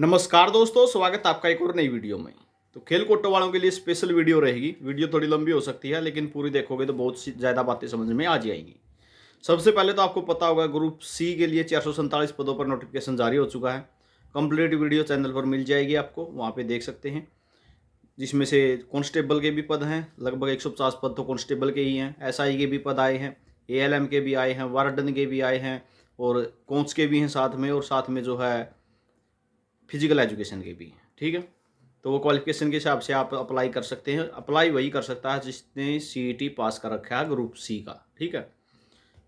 नमस्कार दोस्तों, स्वागत है आपका एक और नई वीडियो में। तो खेल कोट्टा वालों के लिए स्पेशल वीडियो रहेगी। वीडियो थोड़ी लंबी हो सकती है, लेकिन पूरी देखोगे तो बहुत सी ज़्यादा बातें समझ में आ जाएंगी। सबसे पहले तो आपको पता होगा, ग्रुप सी के लिए 447 पदों पर नोटिफिकेशन जारी हो चुका है। कंप्लीट वीडियो चैनल पर मिल जाएगी आपको, वहाँ पे देख सकते हैं। जिसमें से कांस्टेबल के भी पद हैं, लगभग 150 पद तो कांस्टेबल के ही हैं। एसआई के भी पद आए हैं, एएलएम के भी आए हैं, वार्डन के भी आए हैं, और कोच के भी हैं साथ में, और साथ में जो है फिजिकल एजुकेशन के भी। ठीक है, तो वो क्वालिफिकेशन के हिसाब से आप अप्लाई कर सकते हैं। अप्लाई वही कर सकता है जिसने सीईटी पास कर रखा है ग्रुप सी का। ठीक है,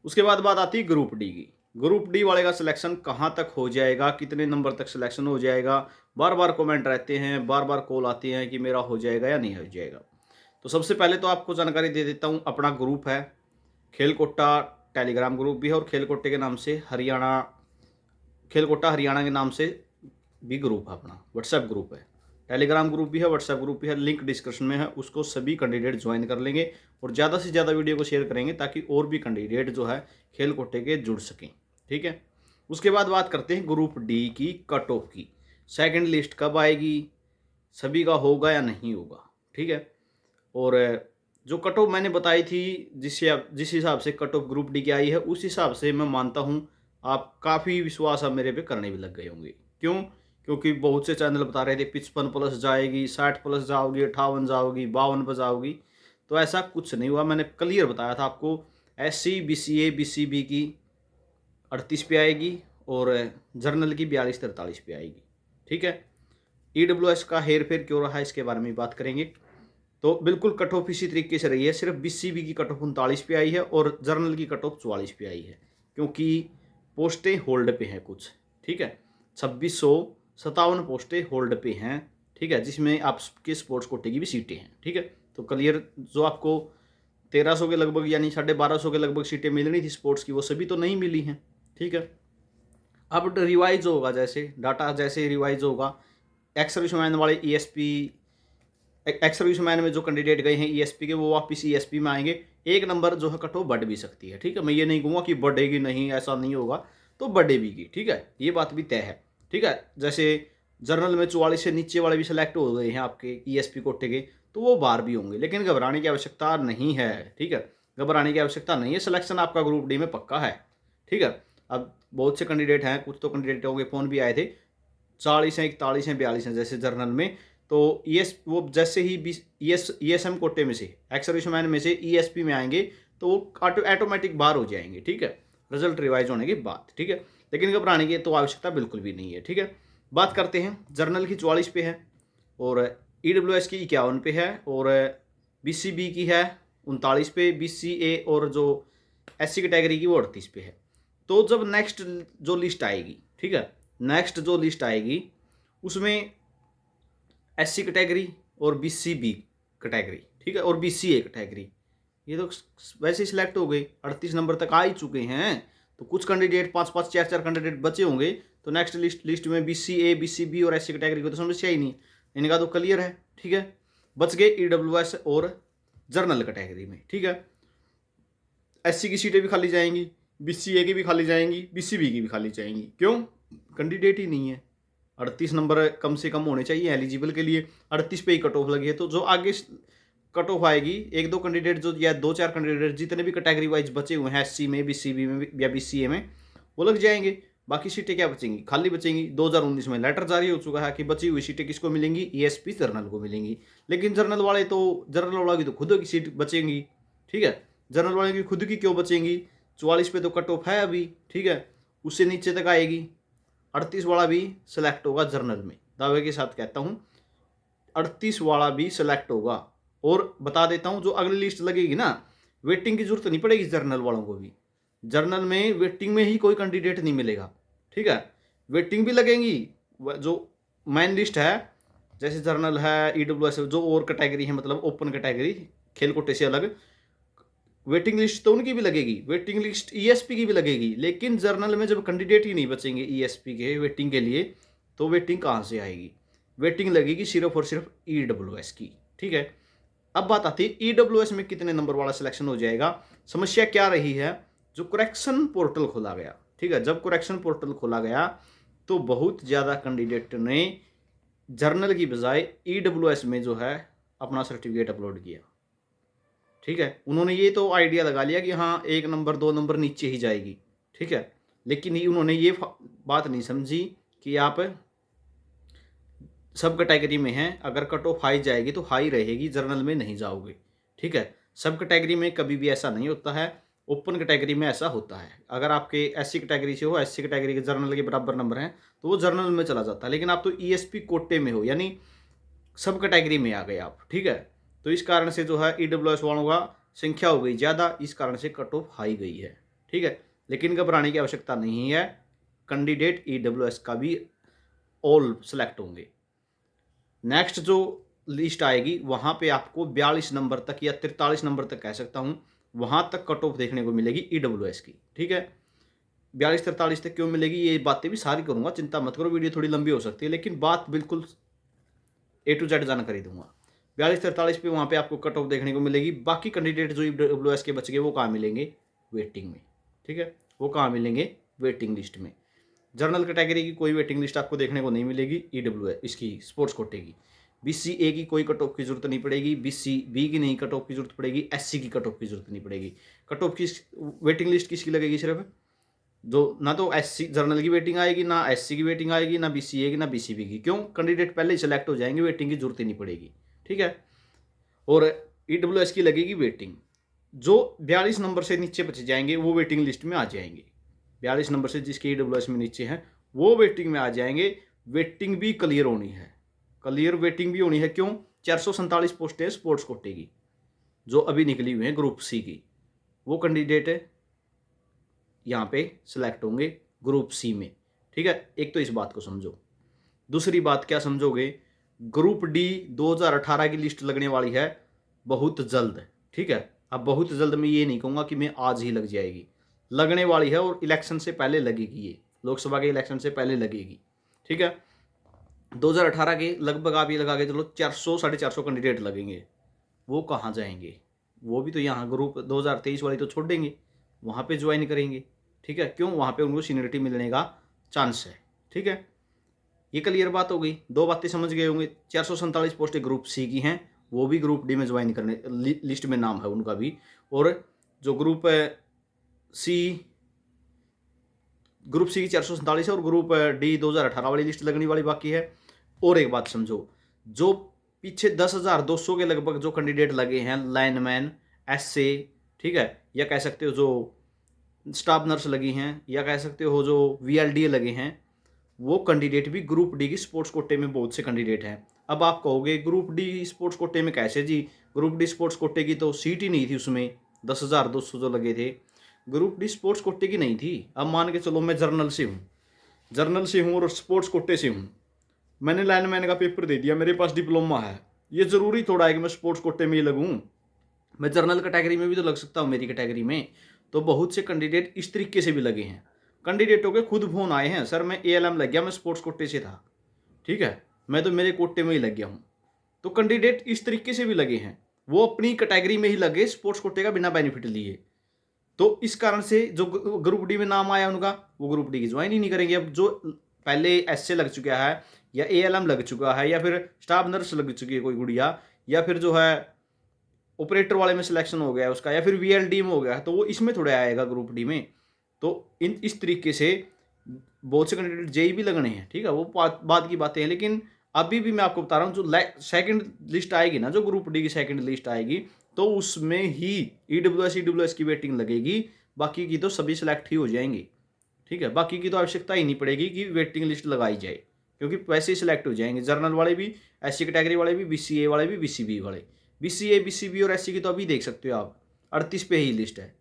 उसके बाद बात आती है ग्रुप डी की। ग्रुप डी वाले का सिलेक्शन कहाँ तक हो जाएगा, कितने नंबर तक सिलेक्शन हो जाएगा। बार बार कमेंट रहते हैं, बार बार कॉल आती हैं कि मेरा हो जाएगा या नहीं हो जाएगा। तो सबसे पहले तो आपको जानकारी दे देता हूँ। अपना ग्रुप है खेल कोट्टा, टेलीग्राम ग्रुप भी है, और खेल कोट्टे के नाम से हरियाणा, खेल कोट्टा हरियाणा के नाम से भी ग्रुप है। अपना व्हाट्सएप ग्रुप है, टेलीग्राम ग्रुप भी है, व्हाट्सएप ग्रुप भी है। लिंक डिस्क्रिप्शन में है, उसको सभी कैंडिडेट ज्वाइन कर लेंगे और ज़्यादा से ज़्यादा वीडियो को शेयर करेंगे ताकि और भी कैंडिडेट जो है खेल कोट्टे के जुड़ सकें। ठीक है, उसके बाद बात करते हैं ग्रुप डी की कट ऑफ की। सेकंड लिस्ट कब आएगी, सभी का होगा या नहीं होगा। ठीक है, और जो कट ऑफ मैंने बताई थी, जिस हिसाब से कट ऑफ ग्रुप डी की आई है, उस हिसाब से मैं मानता हूँ आप काफ़ी विश्वास अब मेरे पे करने भी लग गए होंगे। क्यों? क्योंकि बहुत से चैनल बता रहे थे 55 प्लस जाएगी, 60 प्लस जाओगी, 58 जाओगी, 52 पर जाओगी। तो ऐसा कुछ नहीं हुआ। मैंने क्लियर बताया था आपको, SC BCA BCB की 38 पे आएगी, और जर्नल की 42-43 पे आएगी। ठीक है, EWS का हेर फेर क्यों रहा है, इसके बारे में बात करेंगे। तो बिल्कुल कट ऑफ इसी तरीके से रही है। सिर्फ BCB की कट ऑफ 39 पे आई है, और जर्नल की कट ऑफ 44 पे आई है, क्योंकि पोस्टें होल्ड पे हैं कुछ। ठीक है, 2657 पोस्टें होल्ड पे हैं। ठीक है, जिसमें आपके स्पोर्ट्स कोटे की भी सीटें हैं। ठीक है, तो क्लियर जो आपको 1300 के लगभग यानी 1250 के लगभग सीटें मिलनी थी स्पोर्ट्स की, वो सभी तो नहीं मिली हैं। ठीक है, अब रिवाइज होगा, जैसे डाटा जैसे रिवाइज होगा, एक्स सर्विसमैन वाले ESP, एक्स सर्विसमैन में जो कैंडिडेट गए हैं ESP के, वो वापस ESP में आएंगे। एक नंबर जो है कट ऑफ बढ़ भी सकती है। ठीक है, मैं ये नहीं कहूँगा कि बढ़ेगी नहीं, ऐसा नहीं होगा, तो बढ़े भी की। ठीक है, ये बात भी तय है। ठीक है, जैसे जर्नल में 44 से नीचे वाले भी सिलेक्ट हो गए हैं आपके ESP कोटे के, तो वो बाहर भी होंगे, लेकिन घबराने की आवश्यकता नहीं है। ठीक है, घबराने की आवश्यकता नहीं है, सिलेक्शन आपका ग्रुप डी में पक्का है। ठीक है, अब बहुत से कैंडिडेट हैं, कुछ तो कैंडिडेटों के फ़ोन भी आए थे, 40 हैं, 41 हैं, 42 हैं जैसे जर्नल में। तो वो जैसे ही ESM कोटे में से, एक्स सर्विसमैन में से ESP में आएंगे, तो वो ऑटोमेटिक बाहर हो जाएंगे। ठीक है, रिजल्ट रिवाइज होने के बाद। ठीक है, लेकिन घबराने की तो आवश्यकता बिल्कुल भी नहीं है। ठीक है, बात करते हैं। जर्नल की 44 पे है, और EWS की 51 पे है, और BCB की है 39 पे, BCA और जो SC कैटेगरी की वो 38 पे है। तो जब नेक्स्ट जो लिस्ट आएगी, ठीक है, नेक्स्ट जो लिस्ट आएगी उसमें SC कैटेगरी और BCB कैटेगरी, ठीक है, और BCA कैटेगरी, ये तो वैसे ही सिलेक्ट हो गए, 38 नंबर तक आ ही चुके हैं। तो कुछ कैंडिडेट 5-5 4-4 कैंडिडेट बचे होंगे, तो नेक्स्ट लिस्ट में BCA BCB और SC कैटेगरी को तो समस्या ही नहीं, इनका तो क्लियर है। ठीक है, बच गए EWS और जर्नल कैटेगरी में। ठीक है, SC की सीटें भी खाली जाएंगी, BCA की भी खाली जाएंगी, BCB की भी खाली जाएंगी। क्यों? कैंडिडेट ही नहीं है। 38 नंबर कम से कम होने चाहिए एलिजिबल के लिए, 38 पे ही कट ऑफ लगी है। तो जो आगे कट ऑफ आएगी, एक दो कैंडिडेट जो, या 2-4 कैंडिडेट जितने भी कैटेगरी वाइज बचे हुए हैं SC में, BCB में या BCA में, वो लग जाएंगे। बाकी सीटें क्या बचेंगी? खाली बचेंगी। 2019 में लेटर जारी हो चुका है कि बची हुई सीटें किसको मिलेंगी? ESP जर्नल को मिलेंगी। लेकिन जर्नल वाले तो, जर्नल वालों की तो खुद की सीट बचेंगी। ठीक है, जर्नल वाले की खुद की क्यों बचेंगी? 44 पे तो कट ऑफ है अभी। ठीक है, उससे नीचे तक आएगी। 38 वाला भी सिलेक्ट होगा जर्नल में, दावे के साथ कहता हूँ 38 वाला भी सिलेक्ट होगा। और बता देता हूँ, जो अगली लिस्ट लगेगी ना, वेटिंग की जरूरत नहीं पड़ेगी जर्नल वालों को भी। जर्नल में वेटिंग में ही कोई कैंडिडेट नहीं मिलेगा। ठीक है, वेटिंग भी लगेंगी। जो मेन लिस्ट है, जैसे जर्नल है, EWS जो और कैटेगरी है, मतलब ओपन कैटेगरी खेल कोटे से अलग, वेटिंग लिस्ट तो उनकी भी लगेगी, वेटिंग लिस्ट ESP की भी लगेगी। लेकिन जर्नल में जब कैंडिडेट ही नहीं बचेंगे ESP के वेटिंग के लिए, तो वेटिंग कहाँ से आएगी? वेटिंग लगेगी सिर्फ और सिर्फ EWS की। ठीक है, अब बात आती है EWS में कितने नंबर वाला सिलेक्शन हो जाएगा। समस्या क्या रही है? जो करेक्शन पोर्टल खोला गया, ठीक है, जब करेक्शन पोर्टल खोला गया तो बहुत ज़्यादा कैंडिडेट ने जर्नल की बजाय EWS में जो है अपना सर्टिफिकेट अपलोड किया। ठीक है, उन्होंने ये तो आइडिया लगा लिया कि हाँ 1 नंबर 2 नंबर नीचे ही जाएगी। ठीक है, लेकिन उन्होंने ये बात नहीं समझी कि आप सब कैटेगरी में हैं, अगर कट ऑफ हाई जाएगी तो हाई रहेगी, जर्नल में नहीं जाओगे। ठीक है, सब कैटेगरी में कभी भी ऐसा नहीं होता है, ओपन कैटेगरी में ऐसा होता है। अगर आपके SC कैटेगरी से हो, SC कैटेगरी के जर्नल के बराबर नंबर हैं तो वो जर्नल में चला जाता है, लेकिन आप तो ESP कोटे में हो, यानी सब कैटेगरी में आ गए आप। ठीक है, तो इस कारण से जो है EWS वालों का संख्या हो गई ज़्यादा, इस कारण से कट ऑफ हाई गई है। ठीक है, लेकिन घबराने की आवश्यकता नहीं है, कैंडिडेट EWS का भी ऑल सेलेक्ट होंगे। नेक्स्ट जो लिस्ट आएगी वहाँ पे आपको 42 नंबर तक या 43 नंबर तक कह सकता हूँ, वहाँ तक कट ऑफ देखने को मिलेगी EWS की। ठीक है, 42-43 तक क्यों मिलेगी, ये बातें भी सारी करूँगा, चिंता मत करो, वीडियो थोड़ी लंबी हो सकती है लेकिन बात बिल्कुल A to Z जानकारी दूंगा। 42-43 पे वहाँ पे आपको कट ऑफ देखने को मिलेगी। बाकी कैंडिडेट जो EWS के बच गए वो कहाँ मिलेंगे, वेटिंग में। ठीक है, वो कहाँ मिलेंगे, वेटिंग लिस्ट में। जर्नल कैटेगरी की कोई वेटिंग लिस्ट आपको देखने को नहीं मिलेगी, EWS इसकी स्पोर्ट्स कोटे की। BCA की कोई कट ऑफ की जरूरत नहीं पड़ेगी, BCB की नहीं कट ऑफ की जरूरत पड़ेगी, SC की कट ऑफ की जरूरत नहीं पड़ेगी। कट ऑफ की वेटिंग लिस्ट किसकी लगेगी, सिर्फ जो ना तो SC जर्नल की वेटिंग आएगी, ना SC की वेटिंग आएगी, ना BCA की, ना BCB की। क्यों, कैंडिडेट पहले ही सेलेक्ट हो जाएंगे, वेटिंग की जरूरत ही नहीं पड़ेगी। ठीक है, और EWS की लगेगी वेटिंग। जो 42 नंबर से नीचे बचे जाएंगे वो वेटिंग लिस्ट में आ जाएंगे। 42 नंबर से जिसके EWS में नीचे हैं वो वेटिंग में आ जाएंगे। वेटिंग भी क्लियर होनी है, क्लियर वेटिंग भी होनी है। क्यों, 447 पोस्टें स्पोर्ट्स कोटे की जो अभी निकली हुई हैं ग्रुप C की, वो कैंडिडेट यहाँ पे सिलेक्ट होंगे ग्रुप C में। ठीक है, एक तो इस बात को समझो। दूसरी बात क्या समझोगे, ग्रुप D 2018 की लिस्ट लगने वाली है बहुत जल्द। ठीक है, अब बहुत जल्द मैं ये नहीं कहूँगा कि मैं आज ही लग जाएगी, लगने वाली है और इलेक्शन से पहले लगेगी, ये लोकसभा के इलेक्शन से पहले लगेगी। ठीक है, 2018 के लगभग आप ये लगा के चलो 400-450 कैंडिडेट लगेंगे। वो कहाँ जाएंगे, वो भी तो यहाँ ग्रुप 2023 वाली तो छोड़ देंगे, वहाँ पे ज्वाइन करेंगे। ठीक है, क्यों, वहाँ पे उनको सीनियरिटी मिलने का चांस है। ठीक है, ये क्लियर बात हो गई, दो बातें समझ गए होंगे। 447 पोस्टें ग्रुप C की हैं, वो भी ग्रुप D में ज्वाइन करने लिस्ट में नाम है उनका भी। और जो ग्रुप C की 447 है और ग्रुप D 2018 वाली लिस्ट लगने वाली बाकी है। और एक बात समझो, जो पीछे 10,200 के लगभग जो कैंडिडेट लगे हैं, लाइनमैन, SA, ठीक है, या कह सकते हो जो स्टाफ नर्स लगी हैं, या कह सकते हो जो VLDA लगे हैं, वो कैंडिडेट भी ग्रुप D की स्पोर्ट्स कोटे में बहुत से कैंडिडेट हैं। अब आप कहोगे ग्रुप D स्पोर्ट्स कोटे में कैसे जी, ग्रुप D स्पोर्ट्स कोटे की तो सीट ही नहीं थी उसमें, 10,200 जो लगे थे, ग्रुप D स्पोर्ट्स कोटे की नहीं थी। अब मान के चलो मैं जर्नल से हूँ और स्पोर्ट्स कोटे से हूँ, मैंने लाइनमैन का पेपर दे दिया, मेरे पास डिप्लोमा है, ये ज़रूरी थोड़ा है कि मैं स्पोर्ट्स कोटे में ही लगूँ, मैं जर्नल कैटेगरी में भी तो लग सकता हूँ, मेरी कैटेगरी में। तो बहुत से कैंडिडेट इस तरीके से भी लगे हैं। कैंडिडेटों के खुद फोन आए हैं, सर मैं ALM लग गया, मैं स्पोर्ट्स कोटे से था। ठीक है, मैं तो मेरे कोटे में ही लग गया हूँ। तो कैंडिडेट इस तरीके से भी लगे हैं, वो अपनी कैटेगरी में ही लगे स्पोर्ट्स कोटे का बिना बेनिफिट लिए। तो इस कारण से जो ग्रुप D में नाम आया उनका, वो ग्रुप D की ज्वाइन ही नहीं करेंगे। अब जो पहले SA लग चुका है, या ALM लग चुका है, या फिर स्टाफ नर्स लग चुकी है कोई गुड़िया, या फिर जो है ऑपरेटर वाले में सिलेक्शन हो गया है उसका, या फिर VLD में हो गया, तो वो इसमें थोड़े आएगा ग्रुप D में। तो इस तरीके से बहुत से कैंडिडेट JEE भी लगने हैं। ठीक है, वो बाद की बातें हैं, लेकिन अभी भी मैं आपको बता रहा हूँ, जो सेकंड लिस्ट आएगी ना, जो ग्रुप D की सेकंड लिस्ट आएगी, तो उसमें ही EWS की वेटिंग लगेगी, बाकी की तो सभी सिलेक्ट ही हो जाएंगे। ठीक है, बाकी की तो आवश्यकता ही नहीं पड़ेगी कि वेटिंग लिस्ट लगाई जाए, क्योंकि वैसे ही सिलेक्ट हो जाएंगे। जर्नल वाले भी, SC कैटेगरी वाले भी, BCA वाले भी, BCB वाले। BCA, BCB और SC की तो अभी देख सकते हो आप, 38 पे ही लिस्ट है,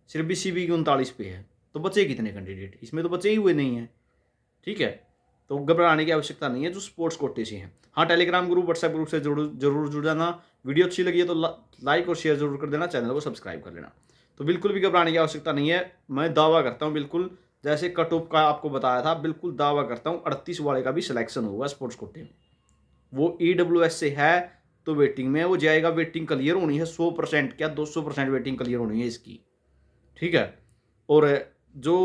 सिर्फ BCB की 39 पे है। तो बचे कितने कैंडिडेट, इसमें तो बचे ही हुए नहीं हैं। ठीक है, तो घबराने की आवश्यकता नहीं है जो स्पोर्ट्स कोटे से हैं। हाँ, टेलीग्राम ग्रुप, व्हाट्सएप ग्रुप से जरूर जुड़ जाना। वीडियो अच्छी लगी है तो लाइक और शेयर जरूर कर देना, चैनल को सब्सक्राइब कर लेना। तो बिल्कुल भी घबराने की आवश्यकता नहीं है, मैं दावा करता हूँ बिल्कुल, जैसे कट ऑफ का आपको बताया था, बिल्कुल दावा करता हूँ 38 वाले का भी सिलेक्शन होगा स्पोर्ट्स कोटे में। वो EWS से है तो वेटिंग में वो जाएगा, वेटिंग क्लियर होनी है 100%, क्या 200% वेटिंग क्लियर होनी है इसकी। ठीक है, और जो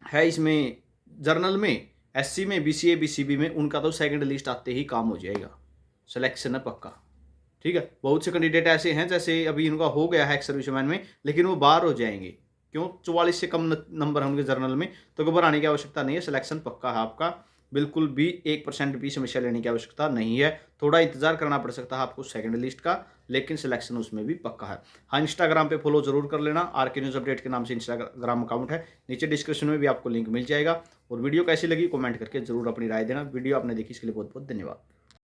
है इसमें जर्नल में, एससी में, बीसीए, बीसीबी में उनका तो सेकंड लिस्ट आते ही काम हो जाएगा, सिलेक्शन है पक्का। ठीक है, बहुत से कैंडिडेट ऐसे हैं जैसे अभी इनका हो गया है एक्स सर्विसमैन में, लेकिन वो बाहर हो जाएंगे, क्यों? 44 से कम नंबर है उनके जर्नल में, तो घबराने की आवश्यकता नहीं है, सिलेक्शन पक्का है आपका, बिल्कुल भी 1% भी समस्या लेने की आवश्यकता नहीं है। थोड़ा इंतजार करना पड़ सकता है आपको सेकंड लिस्ट का, लेकिन सिलेक्शन उसमें भी पक्का है। हाँ, इंस्टाग्राम पे फॉलो जरूर कर लेना, आरके न्यूज़ अपडेट के नाम से इंस्टाग्राम अकाउंट है, नीचे डिस्क्रिप्शन में भी आपको लिंक मिल जाएगा। और वीडियो कैसी लगी कमेंट करके जरूर अपनी राय देना। वीडियो आपने देखी इसके लिए बहुत बहुत धन्यवाद।